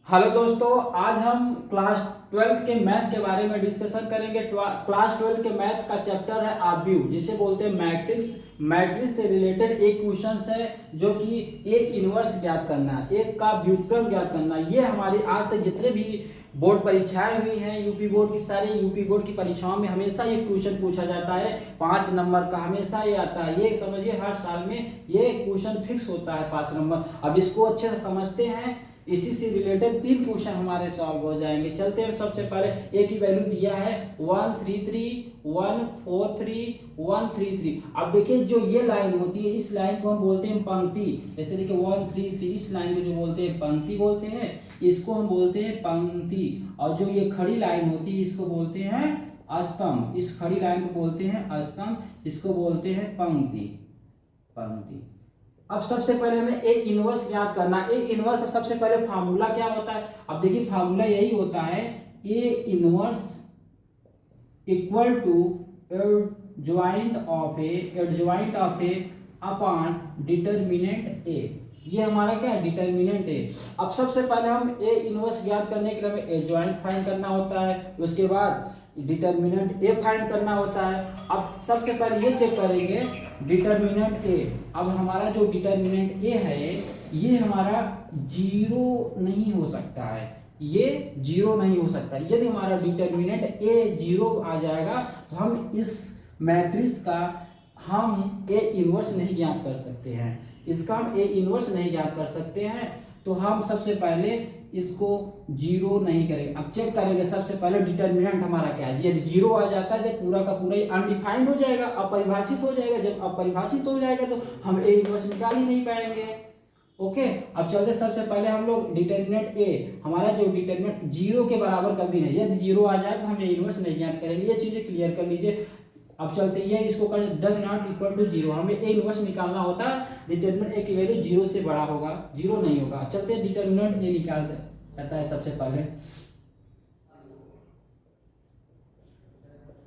Hello दोस्तों, आज हम क्लास 12th के मैथ के बारे में डिस्कशन करेंगे। क्लास 12 के मैथ का चैप्टर है आव्यूह, जिसे बोलते हैं मैट्रिक्स। मैट्रिक्स से रिलेटेड एक क्वेश्चन है जो कि ए इनवर्स ज्ञात करना है, एक का व्युत्क्रम ज्ञात करना है। ये हमारी आज तक जितने भी बोर्ड परीक्षाएं हुई हैं, यूपी बोर्ड की, सारी यूपी बोर्ड की परीक्षाओं में हमेशा ये क्वेश्चन पूछा जाता है। 5 नंबर का हमेशा ये आता है। ये समझिए हर साल में ये क्वेश्चन फिक्स होता है 5 नंबर। अब इसको अच्छे से समझते हैं। इसी से रिलेटेड 3 क्वेश्चन हमारे सॉल्व हो जाएंगे। चलते हैं। सबसे पहले ए की वैल्यू दिया है 133 143 133। अब देखिए जो ये लाइन होती है, इस लाइन को हम बोलते हैं पंक्ति। जैसे देखिए 133, इस लाइन को जो बोलते हैं पंक्ति बोलते हैं, इसको हम बोलते हैं पंक्ति। और जो ये खड़ी लाइन होती है इसको बोलते हैं स्तंभ। इस खड़ी लाइन को बोलते हैं स्तंभ, इसको बोलते हैं पंक्ति। पंक्ति। अब सबसे पहले हमें ए इनवर्स ज्ञात करना है। ए इनवर्स का सबसे पहले फार्मूला क्या होता है? अब देखिए फार्मूला यही होता है, A inverse equal to adjoint of A upon determinant A. ये हमारा क्या है? Determinant A. अब सबसे पहले हम ए इनवर्स ज्ञात करने के लिए हमें एडजॉइंट फाइंड करना होता है, उसके बाद डिटरमिनेंट ए फाइंड करना होता है। अब सबसे पहले ये चेक करेंगे डिटरमिनेंट ए। अब हमारा जो डिटरमिनेंट ए है ये हमारा जीरो नहीं हो सकता है, ये जीरो नहीं हो सकता। यदि हमारा डिटरमिनेंट ए जीरो आ जाएगा तो हम इस मैट्रिक्स का हम ए इनवर्स नहीं ज्ञात कर सकते हैं। इसका हम ए इनवर्स नहीं ज्ञात कर सकते हैं। तो हम सबसे पहले इसको जीरो नहीं करेंगे। अब चेक करेंगे सबसे पहले डिटरमिनेंट हमारा क्या है। यदि जीरो आ जाता है तो पूरा का पूरा ही अनडिफाइंड हो जाएगा, अपरिभाषित हो जाएगा। जब अपरिभाषित हो जाएगा तो हम ए इनवर्स निकाल ही नहीं पाएंगे। ओके, अब चलते सबसे पहले हम लोग डिटरमिनेंट ए, हमारा जो डिटरमिनेंट जीरो के बराबर कभी नहीं, यदि जीरो आ जाए तो हम ए इनवर्स नहीं ज्ञात करेंगे। ये चीजें क्लियर कर लीजिए। अब चलते ये इसको कर does not equal to zero. हमें ए इनवर्स निकालना होता है, डिटरमिनेंट ए की वैल्यू जीरो से बड़ा होगा, जीरो नहीं होगा। चलते डिटरमिनेंट ए निकाल करता है सबसे पहले।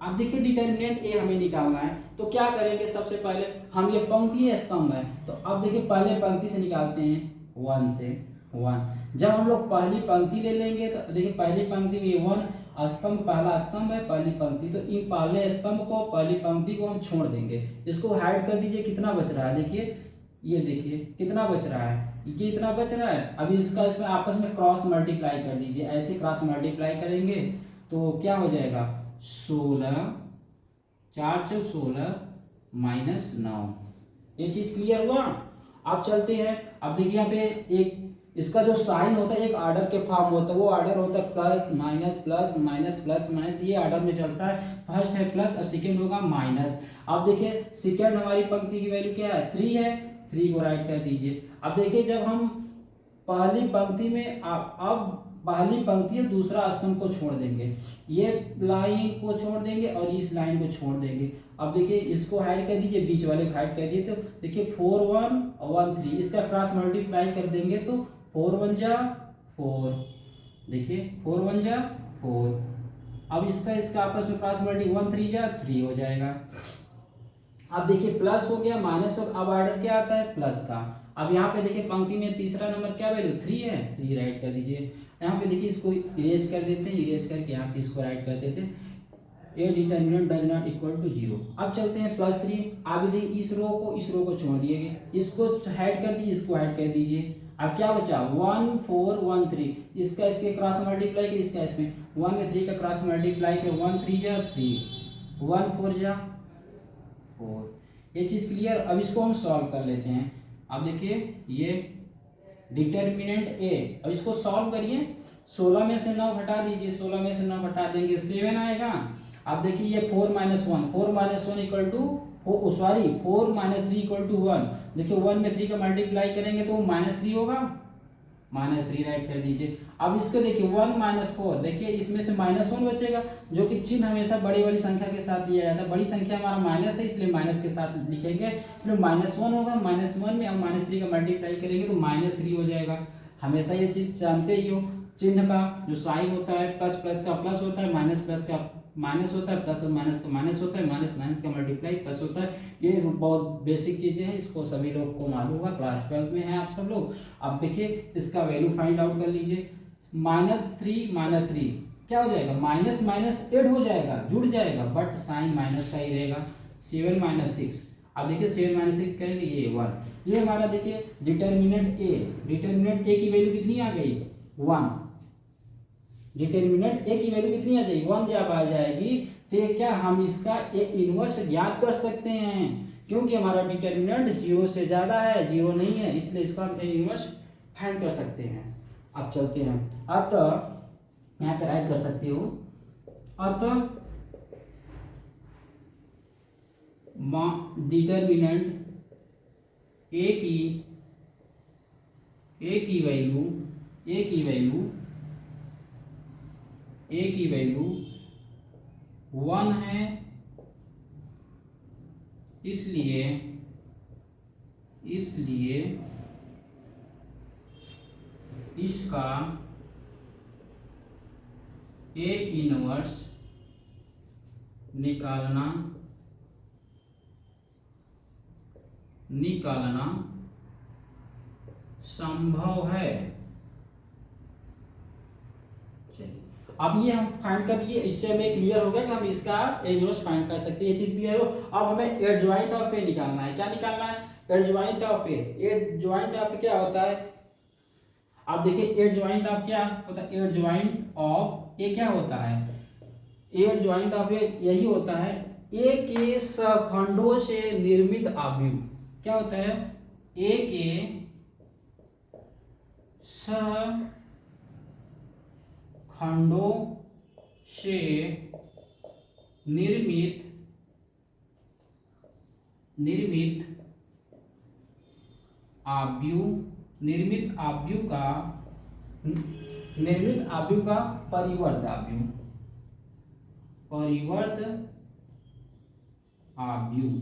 अब देखिए डिटरमिनेंट ए हमें निकालना है तो क्या करेंगे? सबसे पहले हम ये पंक्ति है, स्तंभ है, तो अब देखिए पहले पंक्ति से निकालते हैं 1 से 1। जब हम लोग पहली पंक्ति ले लेंगे तो देखिए पहली पंक्ति में 1 स्तंभ, पहला स्तंभ है पहली पंक्ति, तो इन पहले स्तंभ को, पहली पंक्ति को हम छोड़ देंगे। इसको हाइड कर दीजिए। कितना बच रहा है? देखिए ये देखिए कितना बच रहा है, ये इतना बच रहा है। अभी इसका इसमें आपस में क्रॉस मल्टीप्लाई कर दीजिए। ऐसे क्रॉस मल्टीप्लाई करेंगे तो क्या हो जाएगा? 16, 4 चौक 16 माइनस 9। ये चीज क्लियर हुआ। अब चलते हैं। अब देखिए यहाँ पे एक इसका जो साइन होता है एक आर्डर के फॉर्म होता है, वो आर्डर होता है plus minus plus minus plus minus, ये आर्डर में चलता है। फर्स्ट है प्लस और सेकेंड होगा माइनस। अब देखिए सेकेंड हमारी पंक्ति की वैल्यू क्या है? 3 है, 3 को राइट कर दीजिए। अब देखिए जब हम पहली पंक्ति में अब पहली पंक्ति है, दूसरा स्तंभ को छोड़ देंगे, ये लाइन को छोड़ देंगे और इस लाइन को छोड़ देंगे। अब देखिए इसको हाइड कर दीजिए, बीच वाले को हाइड कर दिए, तो देखिए 4 1 1 3, इसका क्रॉस मल्टीप्लाई कर देंगे तो 4 1 जा 4, देखिए 4 1 जा 4। अब इसका आपस में क्रॉस मल्टी 1 3 जा 3 हो जाएगा। अब देखिए प्लस हो गया, माइनस हो, अब ऑर्डर क्या आता है? प्लस का। अब यहाँ पे देखिए पंक्ति में तीसरा नंबर क्या वैल्यू? 3 है, 3 राइट कर दीजिए। यहाँ पे देखिए इसको इरेज कर देते हैं, इरेज करके यहाँ पे इसको राइट कर देते हैं। A determinant does not equal to zero. अब चलते हैं +3। अब देखिए इस रो को छोड़ दिए, इसको हाइड कर दीजिए, इसको हाइड कर दीजिए। अब क्या बचा? 1 4 1 3, इसका इसके क्रॉस मल्टीप्लाई कर, इसका इसमें 1 में 3 का क्रॉस मल्टीप्लाई कर, 1 3 जा 3, 1 4 जा 4। ये चीज क्लियर। अब इसको हम सॉल्व कर लेते हैं। अब देखिए ये डिटरमिनेंट ए, अब इसको सॉल्व करिए। 16 में से 9 घटा दीजिए, 16 में से 9 घटा देंगे 7 आएगा। अब देखिए ये 4 - 1, 4 - 1 इक्वल टू 4 - 3 इक्वल टू 1। देखिए 1 में 3 का मल्टीप्लाई करेंगे तो -3 होगा, -3 राइट कर दीजिए। अब इसको देखिए 1 - 4, देखिए इसमें से -1 बचेगा, जो कि चिन्ह हमेशा बड़ी वाली संख्या के साथ लिया जाता है। बड़ी संख्या हमारा माइनस है, इसलिए माइनस के साथ लिखेंगे, इसलिए -1 होगा। -1 में हम -3 का मल्टीप्लाई करेंगे तो -3 हो जाएगा। हमेशा ये चीज जानते ही हो, चिन्ह का जो साइन होता है, प्लस प्लस का प्लस होता है, माइनस प्लस का माइनस होता है, प्लस और माइनस का माइनस होता है, माइनस माइनस का मल्टीप्लाई प्लस होता है। ये बहुत बेसिक चीजें हैं, इसको सभी लोग को मालूम होगा, क्लास 12 में है आप सब लोग। अब देखिए इसका वैल्यू फाइंड आउट कर लीजिए। -3 क्या हो जाएगा, माइनस माइनस एड हो जाएगा, जुड़ जाएगा, बट साइन माइनस का ही रहेगा। 7 - 6, अब देखिए 7 - 6 करेंगे ये 1। ये हमारा देखिए डिटर्मिनेंट ए की वैल्यू कितनी आ गई, 1। डिटर्मिनेंट ए की वैल्यू कितनी आ जाएगी, 1 जब आ जाएगी तो ये क्या हम इसका ए इनवर्स ज्ञात कर सकते हैं, क्योंकि हमारा डिटर्मिनेंट 0 से ज़्यादा है, 0 नहीं है, इसलिए इसका हम ए इनवर्स फाइंड कर सकते हैं। अब चलते हैं, अब तो यहाँ पे राइट कर सकते हो, अब तो डिटर्मिनेंट ए की वैल्यू 1 है, इसलिए इसका ए इनवर्स निकालना संभव है। चलिए अब ये हम फाइंड कर लिए, इससे हमें क्लियर हो गया कि हम इसका ए इनवर्स फाइंड कर सकते हैं, ये चीज क्लियर हो। अब हमें एडजॉइंट ऑफ ए निकालना है। क्या निकालना है, adjoint of A. Adjoint of क्या होता है, आप देखिए एडजॉइंट ऑफ क्या होता है, एडजॉइंट ऑफ ए क्या होता है, एडजॉइंट ऑफ ए यही होता है ए के सखंडों से निर्मित अवयव। क्या होता है, ए के सखंडों से निर्मित अवयव का परिवर्त अवयव,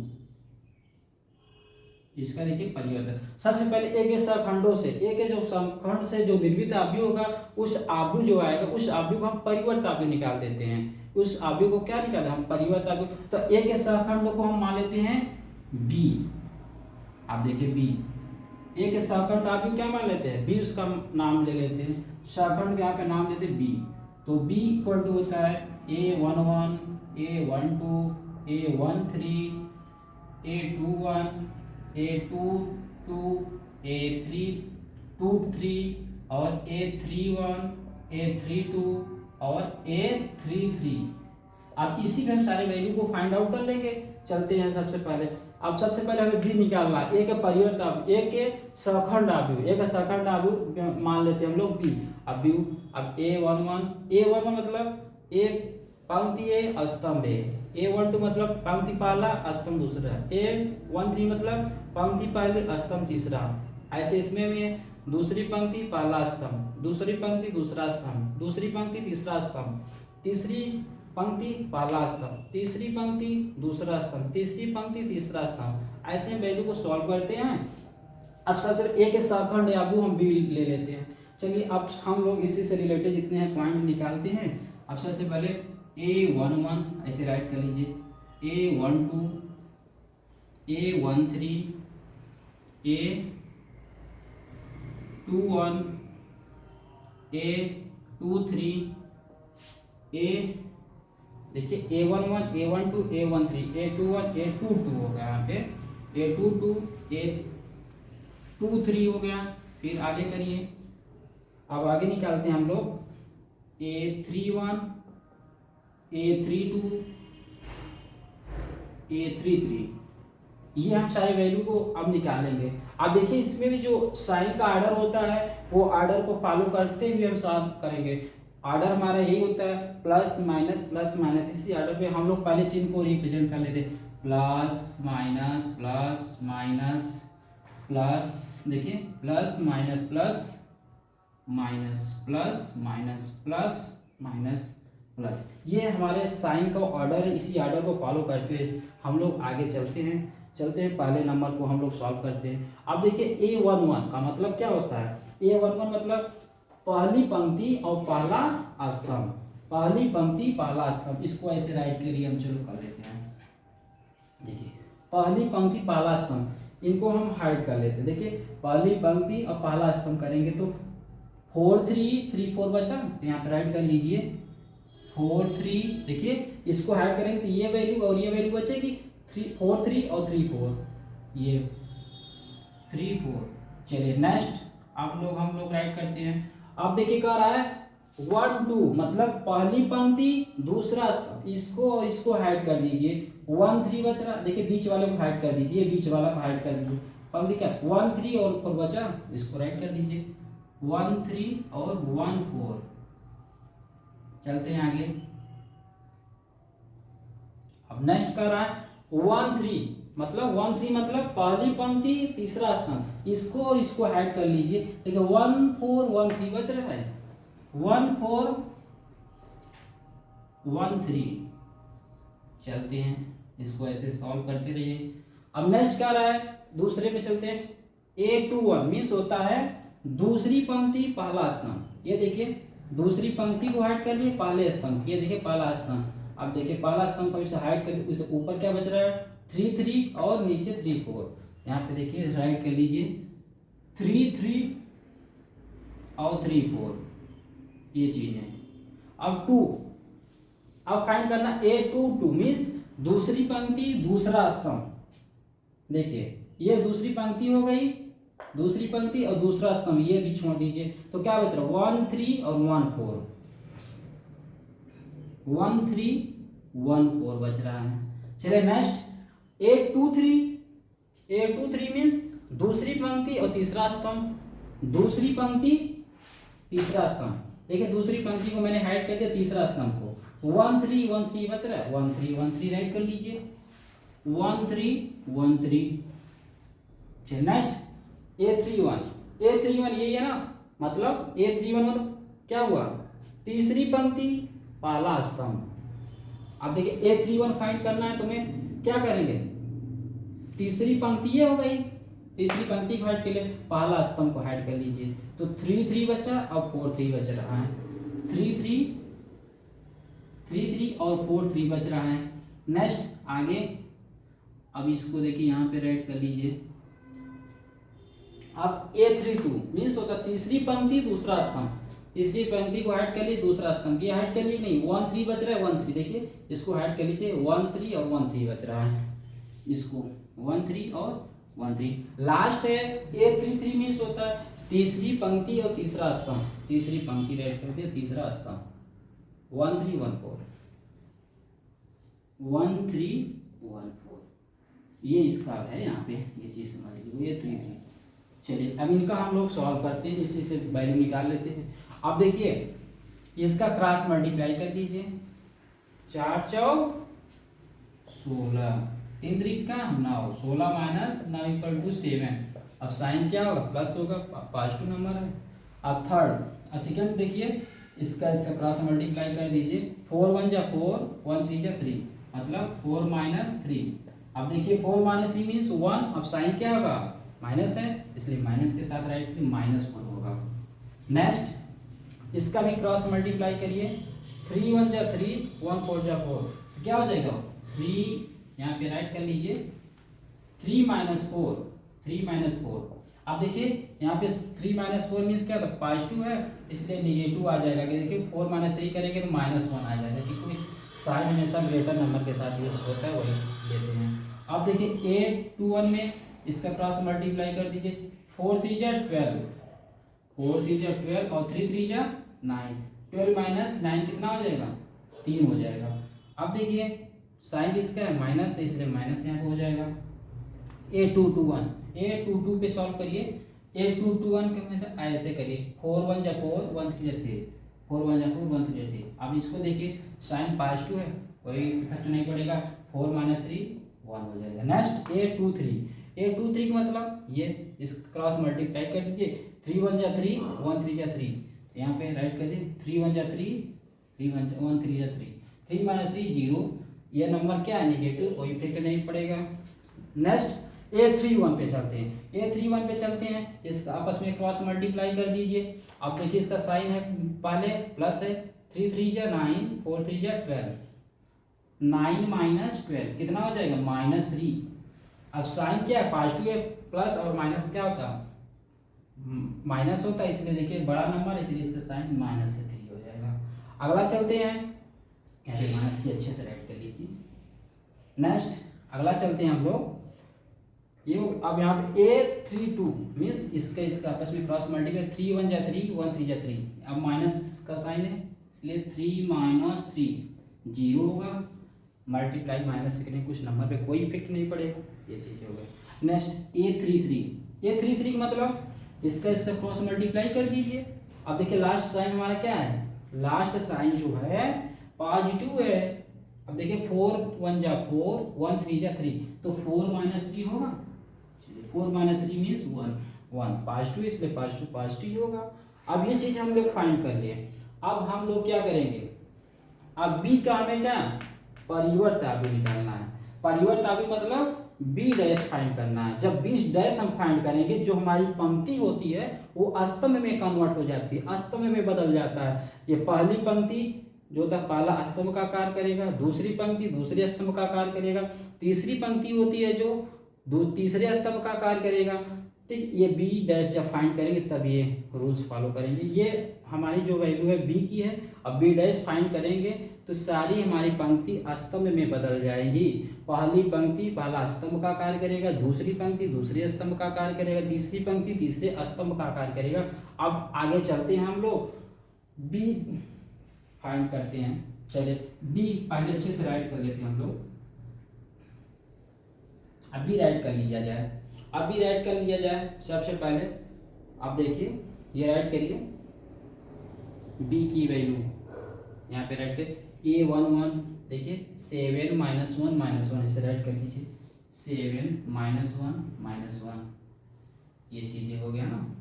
इसका देखिए परिवर्तन। सबसे पहले ए के सखंडों से, ए के जो सखंड से जो निर्मित अवयव होगा, उस अवयव जो आएगा उस अवयव को हम परिवर्त अवयव निकाल देते हैं। उस अवयव को क्या निकालते हैं हम, परिवर्त अवयव। तो ए के सखंड को हम मान लेते हैं बी। आप देखिए बी, ए के सखंड अवयव क्या मान लेते हैं, बी, उसका नाम ले लेते हैं, सखंड यहाँ पे नाम देते हैं बी। तो बी इक्वल टू होता है A11, A12, A13, A21, A22, A23 और A31, A32 और A33। अब इसी में हम सारे वैल्यू को फाइंड आउट कर लेंगे। चलते हैं सबसे पहले, अब सबसे पहले हमें बी निकालना है, ए के परिवर्त अवयव, ए के सखंड अवयव, ए का सखंड अवयव मान लेते हैं हम लोग बी। अब A11 मतलब एक पंक्ति है स्तंभ है, A12 मतलब पंक्ति पहला स्तंभ दूसरा, A13 मतलब पंक्ति पहले स्तंभ तीसरा। ऐसे इसमें भी है, दूसरी पंक्ति पहला स्तंभ, दूसरी पंक्ति दूसरा स्तंभ, दूसरी पंक्ति तीसरा स्तंभ, तीसरी पंक्ति पहला स्तंभ, तीसरी पंक्ति दूसरा स्तंभ, तीसरी पंक्ति तीसरा स्तंभ। ऐसे वैल्यू को सॉल्व करते हैं। अब सबसे ए के सखंड अवयव हम बी ले लेते हैं। चलिए अब हम लोग इसी से रिलेटेड जितने हैं पॉइंट निकालते हैं। अब सबसे पहले A11 ऐसे राइट कर लीजिए, A12, A13, A21, A23, देखिए A11, A12, A13, A21, A22 हो गया, यहाँ पे A22, A23 हो गया। फिर आगे करिए, अब आगे निकालते हैं हम लोग A31, A32, A33। ये हम सारे वैल्यू को अब निकालेंगे। अब देखिए इसमें भी जो साइन का आर्डर होता है वो आर्डर को फॉलो करते हुए हम सॉल्व करेंगे। आर्डर हमारा यही होता है प्लस माइनस। इसी आर्डर पे हम लोग पहले चिन्ह को रिप्रेजेंट कर लेते हैं, plus minus plus minus plus, देखिए plus minus plus minus plus minus plus minus plus. ये हमारे साइन का ऑर्डर है। इसी ऑर्डर को फॉलो करते हुए हम लोग आगे चलते हैं। पहले नंबर को हम लोग सॉल्व करते हैं। अब देखिए A11 का मतलब क्या होता है, A11 मतलब पहली पंक्ति और पहला स्तंभ, पहली पंक्ति पहला स्तंभ। इसको ऐसे राइट करिए, हम चलो कर लेते हैं। देखिए पहली पंक्ति पहला स्तंभ, इनको हम हाइड कर लेते हैं। देखिए पहली पंक्ति और पहला स्तंभ करेंगे तो 4 3 3 4 बचा, तो यहाँ पे राइट कर लीजिए 4 3। देखिए इसको ऐड करेंगे तो ये वैल्यू और ये वैल्यू बचेगी 4 3 और 3 4, ये 3 4। चलिए नेक्स्ट हम लोग राइट करते हैं। अब देखिए क्या रहा है 1 2, मतलब पहली पंक्ति दूसरा स्तंभ, इसको और इसको हाइड कर दीजिए। 1 3 बच रहा, देखिए बीच वाले को हाइड कर दीजिए, बीच वाला को हाइड कर दीजिए। पंक्ति क्या 1 3 और 4 बचा, इसको राइट कर दीजिए 1 3 और 1 4। चलते हैं आगे। अब नेक्स्ट कर रहा है 1 3, मतलब 1 3 मतलब पहली पंक्ति तीसरा स्तंभ, इसको और इसको हाइड कर लीजिए। देखिए 1 4 1 3 बच रहा है 1 4 1 3। चलते हैं, इसको ऐसे सॉल्व करते रहिए। अब नेक्स्ट क्या रहा है, दूसरे पे चलते हैं। A 2 1 मीन्स होता है दूसरी पंक्ति पहला स्तंभ। ये देखिए दूसरी पंक्ति को हाइड कर लिए पहले स्तंभ, ये देखिए पहला स्तंभ। अब देखिए पहला स्तंभ को इसे हाइड कर, इसे ऊपर क्या बच रहा है 3 3 और नीचे 3 4। यहाँ पे देखिए राइट कर लीजिए 3 3 और 3 4, ये चीज है। अब 2, अब फाइंड करना A 2 2 मीन्स दूसरी पंक्ति दूसरा स्तंभ। देखिए ये दूसरी पंक्ति हो गई, दूसरी पंक्ति और दूसरा स्तंभ, ये भी छोड़ दीजिए। तो क्या बच रहा है 1 3 और 1 4, 1 3 1 4 बच रहा है। चलिए नेक्स्ट A 2 3, A 2 3 मीन्स दूसरी पंक्ति और तीसरा स्तंभ, दूसरी पंक्ति तीसरा स्तंभ। देखिए दूसरी पंक्ति को मैंने हाइड कर दिया, तीसरा स्तंभ को, तो 1 3 1 3 बच रहा है 1 3 1 3 राइट कर लीजिए 1 3 1 3। चलिए नेक्स्ट A 3 1, A 3 1 यही है ना, मतलब A 3 1 मतलब क्या हुआ तीसरी पंक्ति पहला स्तंभ। अब देखिए A 3 1 फाइंड करना है तुम्हें, क्या करेंगे तीसरी पंक्ति ये हो गई, तीसरी पंक्ति को हाइड के लिए पहला स्तंभ को हाइड कर लीजिए। तो 3 3 बचा, अब 4 3 बच रहा है 3 3 और 4 3 बच रहा है। नेक्स्ट आगे, अब इसको देखिए यहाँ पे राइट कर लीजिए। अब A 3 2 मीन्स होता तीसरी पंक्ति दूसरा स्तंभ, तीसरी पंक्ति को हाइड कर लिए दूसरा स्तंभ, ये हाइड कर लिए नहीं 1 3 बच रहा है 1 3। देखिए इसको हाइड कर लीजिए 1 3 और 1 3 बच रहा है, इसको 1 3 और 1 3। लास्ट है A 3 3 मीन्स होता है तीसरी पंक्ति और तीसरा स्तंभ, तीसरी पंक्ति राइट कर दिया तीसरा स्तंभ 1 3 1 4, 1 3 1 4। ये इसका है यहाँ पे, ये चीज समझ लीजिए ये 3 3। चलिए अब इनका हम लोग सॉल्व करते हैं, इसी से वैल्यू निकाल लेते हैं। अब देखिए इसका क्रॉस मल्टीप्लाई कर दीजिए 4 चौक 16, 3 3 का 9, 16 माइनस 9 इक्वल टू 7। अब साइन क्या होगा प्लस होगा, पॉजिटिव नंबर है। अब थर्ड और सेकंड देखिए इसका क्रॉस मल्टीप्लाई कर दीजिए 4 1 जा 4, 1 3 जा 3, मतलब 4 माइनस 3। अब देखिए 4 माइनस 3 मीन्स 1, अब साइन क्या होगा माइनस है, इसलिए माइनस के साथ राइट -1 होगा। नेक्स्ट इसका भी क्रॉस मल्टीप्लाई करिए 3 1 जा 3, 1 4 जा 4, क्या हो जाएगा 3, यहाँ पे राइट कर लीजिए 3 माइनस 4, 3 माइनस 4। अब देखिए यहाँ पे 3 माइनस 4 मीन्स क्या होता है पॉजिटिव है, इसलिए नेगेटिव आ जाएगा कि देखिए 4 माइनस 3 करेंगे तो -1 आ जाएगा, क्योंकि साइन हमेशा ग्रेटर नंबर के साथ यूज होता है, वही लेते हैं। अब देखिए A 2 1 में इसका क्रॉस मल्टीप्लाई कर दीजिए 4 3 जा 12, 4 3 जा 12 और 3 3 जा 9, 12 माइनस 9 कितना हो जाएगा 3 हो जाएगा। अब देखिए साइन इसका है माइनस है, इसलिए माइनस यहाँ पे हो जाएगा। A 2 2 1, A 2 2 पे सॉल्व करिए, A 2 2 1 का मतलब ऐसे करिए 4 1 जा 4, 1 3 जा 3, 4 1 जा 4, 1 3 जा 3। अब इसको देखिए साइन पॉजिटिव है, कोई इफेक्ट नहीं पड़ेगा, 4 माइनस 3 1 हो जाएगा। नेक्स्ट A 2 3, A 2 3 का मतलब ये इस क्रॉस मल्टीप्लाई कर दीजिए 3 1 जा 3, 1 3 जा 3, यहाँ पे राइट कर दीजिए 3 1 जा 3, 3 1 3 जा 3, 3 माइनस 3 0, ये नंबर क्या है नेगेटिव, कोई इफेक्ट नहीं पड़ेगा। नेक्स्ट A 3 1 पे चलते हैं, A 3 1 पे चलते हैं, इसका आपस में क्रॉस मल्टीप्लाई कर दीजिए। अब देखिए इसका साइन है पहले प्लस है, 3 3 जा 9, 4 3 जा 12, 9 माइनस 12 कितना हो जाएगा -3। अब साइन क्या है पॉजिटिव है, प्लस और माइनस क्या होता है माइनस होता है, इसलिए देखिए बड़ा नंबर, इसलिए इसका साइन माइनस से 3 हो जाएगा। अगला चलते हैं, यहाँ पे माइनस 3 अच्छे से राइट कर लीजिए। नेक्स्ट अगला चलते हैं हम लोग, ये अब यहाँ पे A32 मीन्स इसका इसका आपस में क्रॉस मल्टीप्लाई, 3 1 जा 3 1 3 जा 3, अब माइनस का साइन है इसलिए 3 माइनस 3 जीरो होगा, मल्टीप्लाई माइनस से करेंगे कुछ नंबर पे कोई इफेक्ट नहीं पड़ेगा, ये चीज़ें हो गई। नेक्स्ट A33 मतलब इसका इसका क्रॉस मल्टीप्लाई कर दीजिए। अब देखिए लास्ट साइन हमारा क्या है, लास्ट साइन जो है पॉजिटिव है। अब देखिए 4 1 जा 4 1 3 जा 3, तो 4 माइनस 3 होगा, 4 माइनस 3 मीन्स 1 पॉजिटिव, इसलिए पॉजिटिव होगा। अब ये चीज हम लोग फाइंड कर लिए। अब हम लोग क्या करेंगे, अब बी का हमें क्या परिवर्त आव्यूह निकालना है। परिवर्त आव्यूह मतलब बी डैश फाइंड करना है। जब बी डैश हम फाइंड करेंगे, जो हमारी पंक्ति होती है वो स्तंभ में कन्वर्ट हो जाती है, स्तंभ में बदल जाता है। ये पहली पंक्ति जो था पहला स्तंभ का कार्य करेगा, दूसरी पंक्ति दूसरे स्तंभ का कार्य करेगा, तीसरी पंक्ति होती है जो तीसरे स्तंभ का कार्य करेगा। ठीक, ये बी डैश जब फाइंड करेंगे तब ये रूल्स फॉलो करेंगे। ये हमारी जो वैल्यू है बी की है। अब बी डैश फाइंड करेंगे तो सारी हमारी पंक्ति स्तंभ में बदल जाएंगी। पहली पंक्ति पहला स्तंभ का कार्य करेगा, दूसरी पंक्ति दूसरे स्तंभ का कार्य करेगा, तीसरी पंक्ति तीसरे स्तंभ का कार्य करेगा। अब आगे चलते हैं, हम लोग बी फाइंड करते हैं। चलिए बी पहले अच्छे से राइट कर लेते हैं हम लोग। अभी राइट कर लिया जाए, अभी राइट कर लिया जाए। सबसे पहले आप देखिए, ये राइट करिए बी की वैल्यू यहाँ पे राइट कर A11 देखिए 7 -1 -1 ऐसे राइट कर लीजिए, 7 -1 ये चीजें हो गया ना।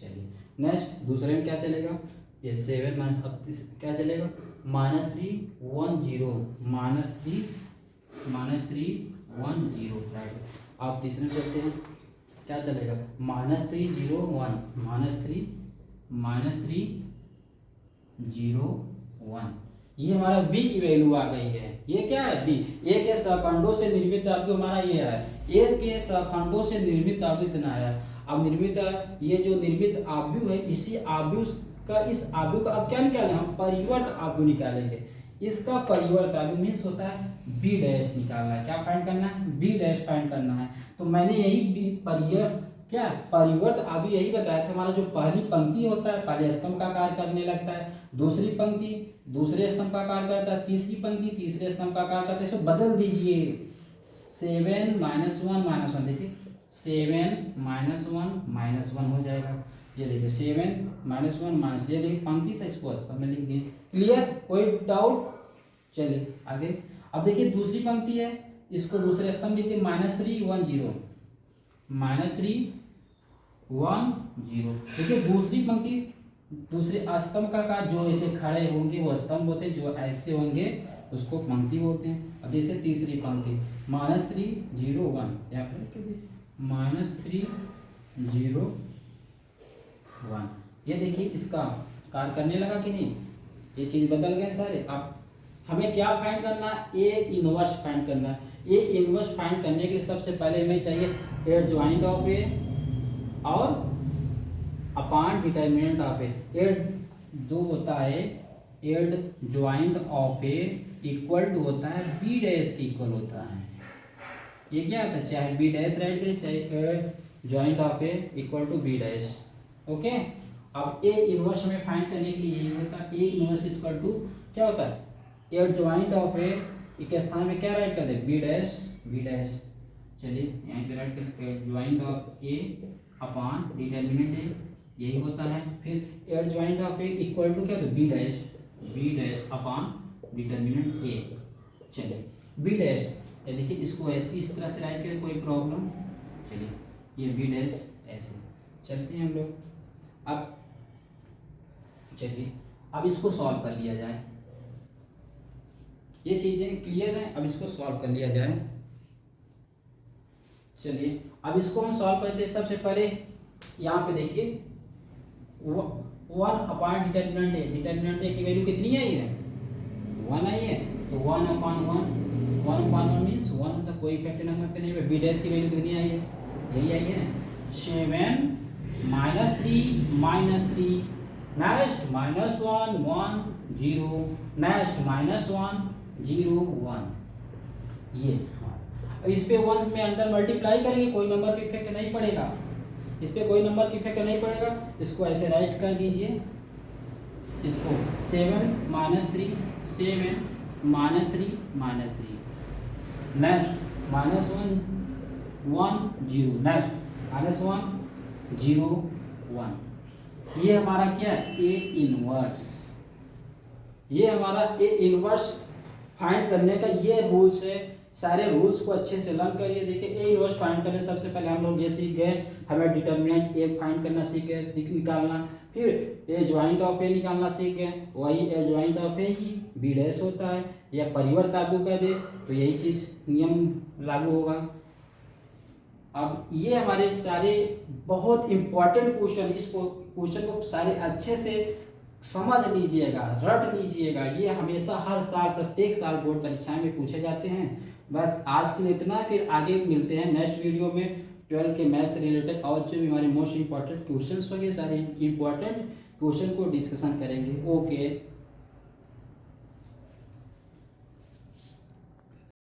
चलिए नेक्स्ट दूसरे में क्या चलेगा, ये 7 माइनस, अब क्या चलेगा -3 1 0 -3 1 0 राइट। आप तीसरे में चलते हैं, क्या चलेगा -3 0 1 -3 0 1। ये हमारा बी की वैल्यू आ गई है। ये क्या है बी, ए के सहखंडों से निर्मित आव्यूह हमारा ये है, ए के सहखंडों से निर्मित आव्यूह इतना है। अब निर्मित ये जो निर्मित आव्यूह है, इसी आव्यूह का इस आव्यूह का अब क्या निकालेंगे हम, परिवर्त आव्यूह निकालेंगे। इसका परिवर्त आव्यूह मीन्स होता है बी डैश निकालना है। क्या फाइंड करना है, बी डैश फाइंड करना है। तो मैंने यही परिवर्त आव्यूह यही बताया था। हमारा जो पहली पंक्ति होता है पहले स्तंभ का कार्य करने लगता है, दूसरी पंक्ति दूसरे स्तंभ का कार्य करता है, तीसरी पंक्ति तीसरे स्तंभ का कार्य करता है। इसे बदल दीजिए, 7 -1 -1 देखिए 7 -1 -1 हो जाएगा। ये देखिए 7 -1 ये देखिए पंक्ति था, इसको स्तंभ में लिख दिए। क्लियर, कोई डाउट। चलिए आगे। अब देखिए दूसरी पंक्ति है, इसको दूसरे स्तंभ लिख दिए, -3 1 0 -3 1 0। देखिए दूसरी पंक्ति दूसरे स्तंभ का कार्य, जो ऐसे खड़े होंगे वो स्तंभ होते हैं, जो ऐसे होंगे उसको पंक्ति बोलते हैं। अब जैसे तीसरी पंक्ति -3 0 1, यहाँ पर लिख दीजिए -3 0 1। ये देखिए इसका कार्य करने लगा कि नहीं, ये चीज बदल गए सारे। अब हमें क्या फाइंड करना है, ए इनवर्स फाइंड करना है। ए इनवर्स फाइंड करने के लिए सबसे पहले हमें चाहिए एडजॉइंट ऑफ ए और अपॉन डिटरमिनेंट ऑफ ए। एड दो होता है, adjoint of A equal to होता है बी डैश के इक्वल होता है। ये क्या होता है, चाहे बी डैश राइट करें चाहे adjoint of A equal to B dash. Okay, अब ए इनवर्स में फाइंड करने के लिए यही होता है, ए इनवर्स इक्वल टू क्या होता है, एडजॉइंट ऑफ ए के स्थान में क्या राइट कर दे, बी डैश। चलिए यहाँ पे राइट करें adjoint of A upon determinant A, यही होता है। फिर adjoint of A equal to क्या होता है, B dash upon determinant A. चलिए बी डैश, ये देखिए इसको ऐसे इस तरह से राइट करें, कोई प्रॉब्लम। चलिए ये बी डैश ऐसे। चलते हैं हम लोग अब, चलिए अब इसको सॉल्व कर लिया जाए। ये चीजें क्लियर हैं, अब इसको सॉल्व कर लिया जाए। चलिए अब इसको हम सॉल्व करते हैं। सबसे पहले यहाँ पे देखिए 1 अपॉन डिटरमिनेंट ए की वैल्यू कितनी आई है, 1 आई है। तो 1 अपॉन 1 मीन्स 1 तो कोई इफेक्टिव नंबर पे नहीं है। बी डैश की वैल्यू कितनी आई है, यही आई है 7 -3 नेक्स्ट -1 1 0 नेक्स्ट -1 0 1 ये। अब इस पे 1 में अंदर मल्टीप्लाई करेंगे, कोई नंबर पे इफेक्ट नहीं पड़ेगा, इस पे कोई नंबर की इफेक्ट नहीं पड़ेगा। इसको ऐसे राइट कर दीजिए, इसको 7 -3 7 -3 -3 नेक्स्ट -1 1 0 नेक्स्ट -1 0 1। ये हमारा क्या है, ए इनवर्स। ये हमारा ए इनवर्स फाइंड करने का ये रूल्स है। सारे रूल्स को अच्छे से लर्न करिए। देखिए ए इनवर्स फाइंड करने सबसे पहले हम लोग ये सीख गए, हमें डिटर्मिनेंट ए फाइंड करना सीख गए निकालना, फिर ए ज्वाइंट ऑफ ए निकालना सीख गए। वही ए ज्वाइंट ऑफ ए ही बी डैश होता है, या परिवर्त लागू कर दे तो यही चीज़ नियम लागू होगा। अब ये हमारे सारे बहुत इंपॉर्टेंट क्वेश्चन, इस क्वेश्चन को सारे अच्छे से समझ लीजिएगा, रट लीजिएगा। ये हमेशा हर साल प्रत्येक साल बोर्ड परीक्षाएं में पूछे जाते हैं। बस आज के लिए इतना, फिर आगे मिलते हैं नेक्स्ट वीडियो में 12 के मैथ से रिलेटेड और जो भी हमारे मोस्ट इंपॉर्टेंट क्वेश्चंस होंगे, सारे इंपॉर्टेंट क्वेश्चन को डिस्कशन करेंगे। ओके।